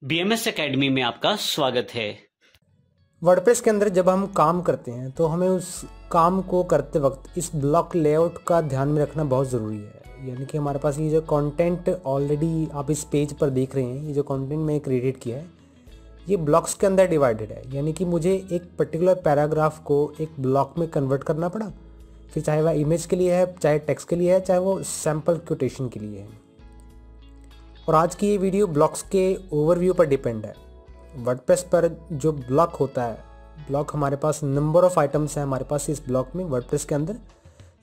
BMS academy में आपका स्वागत है। वर्डप्रेस के अंदर जब हम काम करते हैं तो हमें उस काम को करते वक्त इस ब्लॉक लेआउट का ध्यान में रखना बहुत ज़रूरी है। यानी कि हमारे पास ये जो कंटेंट ऑलरेडी आप इस पेज पर देख रहे हैं, ये जो कंटेंट मैंने क्रिएट किया है ये ब्लॉक्स के अंदर डिवाइडेड है। यानी कि मुझे एक पर्टिकुलर पैराग्राफ को एक ब्लॉक में कन्वर्ट करना पड़ा, फिर चाहे वह इमेज के लिए है, चाहे टेक्स्ट के लिए है, चाहे वो सैम्पल क्वोटेशन के लिए है। और आज की ये वीडियो ब्लॉक्स के ओवरव्यू पर डिपेंड है। वर्डप्रेस पर जो ब्लॉक होता है, ब्लॉक हमारे पास नंबर ऑफ आइटम्स हैं हमारे पास इस ब्लॉक में वर्डप्रेस के अंदर,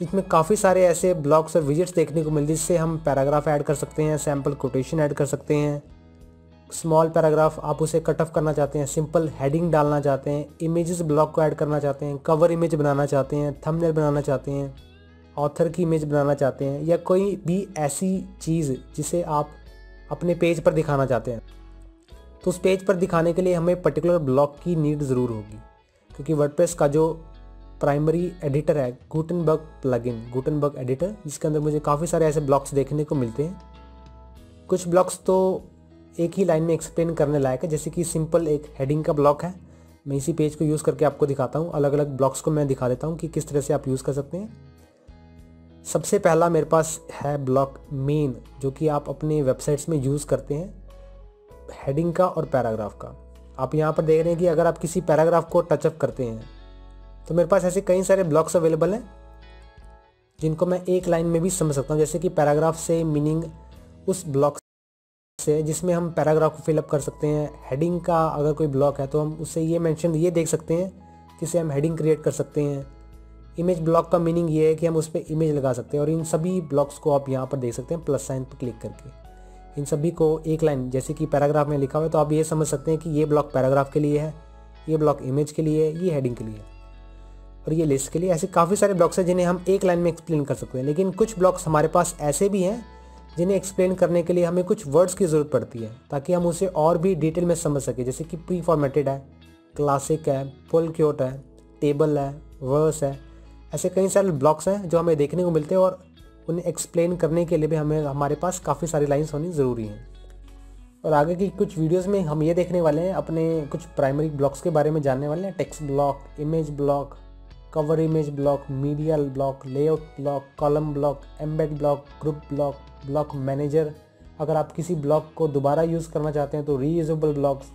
इसमें काफ़ी सारे ऐसे ब्लॉक्स और विजेट्स देखने को मिलते हैं जिससे हम पैराग्राफ ऐड कर सकते हैं, सैम्पल कोटेशन ऐड कर सकते हैं। स्मॉल पैराग्राफ आप उसे कट ऑफ करना चाहते हैं, सिंपल हेडिंग डालना चाहते हैं, इमेजेस ब्लॉक को ऐड करना चाहते हैं, कवर इमेज बनाना चाहते हैं, थंबनेल बनाना चाहते हैं, ऑथर की इमेज बनाना चाहते हैं, या कोई भी ऐसी चीज़ जिसे आप अपने पेज पर दिखाना चाहते हैं, तो उस पेज पर दिखाने के लिए हमें पर्टिकुलर ब्लॉक की नीड ज़रूर होगी। क्योंकि वर्डप्रेस का जो प्राइमरी एडिटर है गुटेनबर्ग प्लगइन, गुटेनबर्ग एडिटर, जिसके अंदर मुझे काफ़ी सारे ऐसे ब्लॉक्स देखने को मिलते हैं। कुछ ब्लॉक्स तो एक ही लाइन में एक्सप्लेन करने लायक है, जैसे कि सिंपल एक हेडिंग का ब्लॉक है। मैं इसी पेज को यूज़ करके आपको दिखाता हूँ, अलग अलग ब्लॉक्स को मैं दिखा देता हूँ कि किस तरह से आप यूज़ कर सकते हैं। सबसे पहला मेरे पास है ब्लॉक मेन, जो कि आप अपने वेबसाइट्स में यूज़ करते हैं हेडिंग का और पैराग्राफ का। आप यहाँ पर देख रहे हैं कि अगर आप किसी पैराग्राफ को टचअप करते हैं तो मेरे पास ऐसे कई सारे ब्लॉक्स अवेलेबल हैं जिनको मैं एक लाइन में भी समझ सकता हूँ। जैसे कि पैराग्राफ से मीनिंग उस ब्लॉक से जिसमें हम पैराग्राफ को फिलअप कर सकते हैं। हेडिंग का अगर कोई ब्लॉक है तो हम उससे ये मेंशन ये देख सकते हैं जिससे हम हेडिंग क्रिएट कर सकते हैं। इमेज ब्लॉक का मीनिंग ये है कि हम उस पर इमेज लगा सकते हैं, और इन सभी ब्लॉक्स को आप यहाँ पर देख सकते हैं प्लस साइन पर क्लिक करके। इन सभी को एक लाइन, जैसे कि पैराग्राफ में लिखा हुआ है तो आप ये समझ सकते हैं कि ये ब्लॉक पैराग्राफ के लिए है, ये ब्लॉक इमेज के लिए है, ये हेडिंग के लिए है, और ये लिस्ट के लिए। ऐसे काफ़ी सारे ब्लॉक्स हैं जिन्हें हम एक लाइन में एक्सप्लेन कर सकते हैं। लेकिन कुछ ब्लॉक्स हमारे पास ऐसे भी हैं जिन्हें एक्सप्लेन करने के लिए हमें कुछ वर्ड्स की ज़रूरत पड़ती है ताकि हम उसे और भी डिटेल में समझ सकें। जैसे कि प्री फॉर्मेटेड है, क्लासिक है, फुल क्योट है, टेबल है, वर्स है। ऐसे कई सारे ब्लॉक्स हैं जो हमें देखने को मिलते हैं, और उन्हें एक्सप्लेन करने के लिए भी हमारे पास काफ़ी सारी लाइंस होनी ज़रूरी हैं। और आगे की कुछ वीडियोस में हम ये देखने वाले हैं, अपने कुछ प्राइमरी ब्लॉक्स के बारे में जानने वाले हैं। Text block, image block, cover image block, media block, layout block, column block, embed block, group block, block manager. अगर आप किसी ब्लॉक को दोबारा यूज़ करना चाहते हैं तो रीयूजेबल ब्लॉक्स।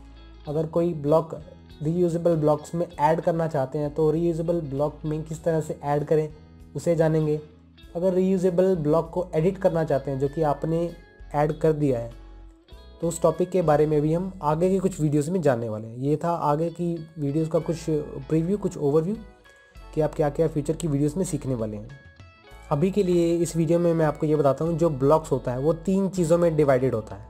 अगर कोई ब्लॉक रीयूजेबल ब्लॉक्स में ऐड करना चाहते हैं तो रीयूजेबल ब्लॉक में किस तरह से ऐड करें उसे जानेंगे। अगर रीयूजेबल ब्लॉक को एडिट करना चाहते हैं जो कि आपने ऐड कर दिया है तो उस टॉपिक के बारे में भी हम आगे की कुछ वीडियोस में जानने वाले हैं। ये था आगे की वीडियोस का कुछ प्रीव्यू, कुछ ओवरव्यू कि आप क्या क्या फ्यूचर की वीडियोस में सीखने वाले हैं। अभी के लिए इस वीडियो में मैं आपको ये बताता हूँ, जो ब्लॉक्स होता है वो 3 चीज़ों में डिवाइडेड होता है।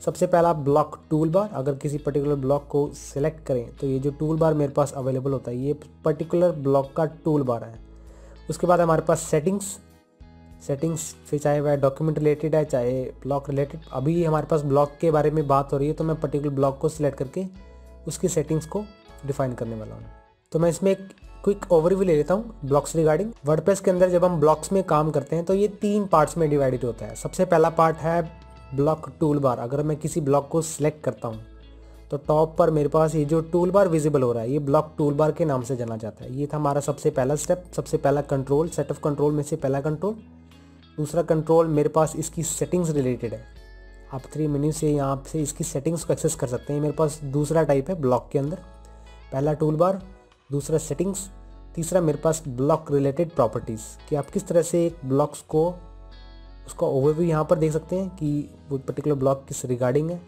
सबसे पहला ब्लॉक टूल बार। अगर किसी पर्टिकुलर ब्लॉक को सिलेक्ट करें तो ये जो टूल बार मेरे पास अवेलेबल होता है ये पर्टिकुलर ब्लॉक का टूल बार है। उसके बाद हमारे पास सेटिंग्स फिर चाहे वह डॉक्यूमेंट रिलेटेड है चाहे ब्लॉक रिलेटेड। अभी हमारे पास ब्लॉक के बारे में बात हो रही है तो मैं पर्टिकुलर ब्लॉक को सिलेक्ट करके उसकी सेटिंग्स को डिफाइन करने वाला हूँ। तो मैं इसमें एक क्विक ओवरव्यू ले लेता हूँ ब्लॉक्स रिगार्डिंग। वर्डप्रेस के अंदर जब हम ब्लॉक्स में काम करते हैं तो ये 3 पार्ट्स में डिवाइडेड होता है। सबसे पहला पार्ट है ब्लॉक टूल बार। अगर मैं किसी ब्लॉक को सिलेक्ट करता हूँ तो टॉप पर मेरे पास ये जो टूल बार विजिबल हो रहा है ये ब्लॉक टूल बार के नाम से जाना जाता है। ये था हमारा सबसे पहला स्टेप, सबसे पहला कंट्रोल, सेट ऑफ कंट्रोल में से पहला कंट्रोल। दूसरा कंट्रोल मेरे पास इसकी सेटिंग्स रिलेटेड है। आप 3 मेन्यू से यहाँ से इसकी सेटिंग्स को एक्सेस कर सकते हैं। मेरे पास दूसरा टाइप है ब्लॉक के अंदर, पहला टूल बार, दूसरा सेटिंग्स, तीसरा मेरे पास ब्लॉक रिलेटेड प्रॉपर्टीज़ कि आप किस तरह से एक ब्लॉक्स को उसका ओवरव्यू यहाँ पर देख सकते हैं कि वो पर्टिकुलर ब्लॉक किस रिगार्डिंग है।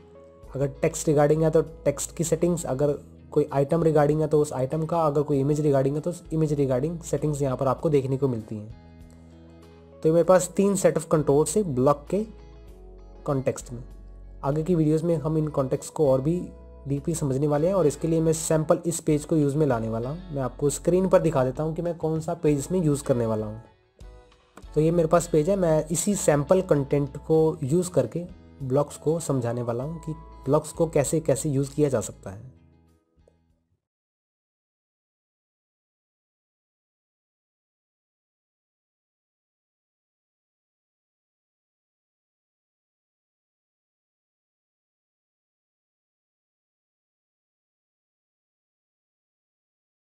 अगर टेक्स्ट रिगार्डिंग है तो टेक्स्ट की सेटिंग्स, अगर कोई आइटम रिगार्डिंग है तो उस आइटम का, अगर कोई इमेज रिगार्डिंग है तो उस इमेज रिगार्डिंग सेटिंग्स यहाँ पर आपको देखने को मिलती हैं। तो मेरे पास 3 सेट ऑफ कंट्रोल से ब्लॉक के कॉन्टेक्स्ट में। आगे की वीडियोस में हम इन कॉन्टेक्स्ट को और भी डीपली समझने वाले हैं, और इसके लिए मैं सैम्पल इस पेज को यूज़ में लाने वाला हूँ। मैं आपको स्क्रीन पर दिखा देता हूँ कि मैं कौन सा पेज इसमें यूज़ करने वाला हूँ। तो ये मेरे पास पेज है, मैं इसी सैम्पल कंटेंट को यूज़ करके ब्लॉक्स को समझाने वाला हूँ कि ब्लॉक्स को कैसे कैसे यूज़ किया जा सकता है।